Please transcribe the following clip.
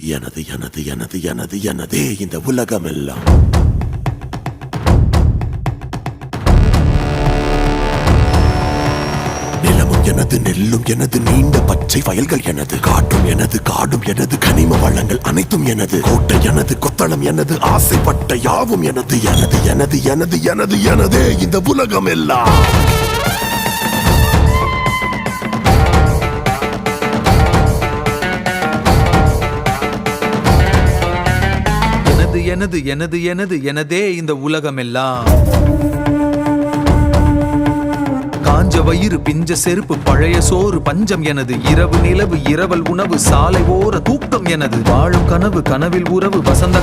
எனது எனது எனது எனது எனதே இந்த உலகம் எல்லாம். நிலமும் எனது, நெல்லும் எனது, நீண்ட பச்சை வயல்கள் எனது, காற்றும் எனது, காடும் எனது, கனிம வளங்கள் அனைத்தும் எனது, கோட்டை எனது, கொத்தளம் எனது, ஆசைப்பட்ட யாவும் எனது. எனது எனது எனது எனது எனதே இந்த உலகம் எல்லாம். எனது எனது எனது எனதே இந்த உலகமெல்லாம். காஞ்ச வயிறு, பிஞ்ச செருப்பு, பழைய சோறு, பஞ்சம் எனது, இரவு நிலவு, இரவல் உணவு, சாலை ஓர தூக்கம் எனது, வாழும் கனவு, கனவில் உறவு, வசந்த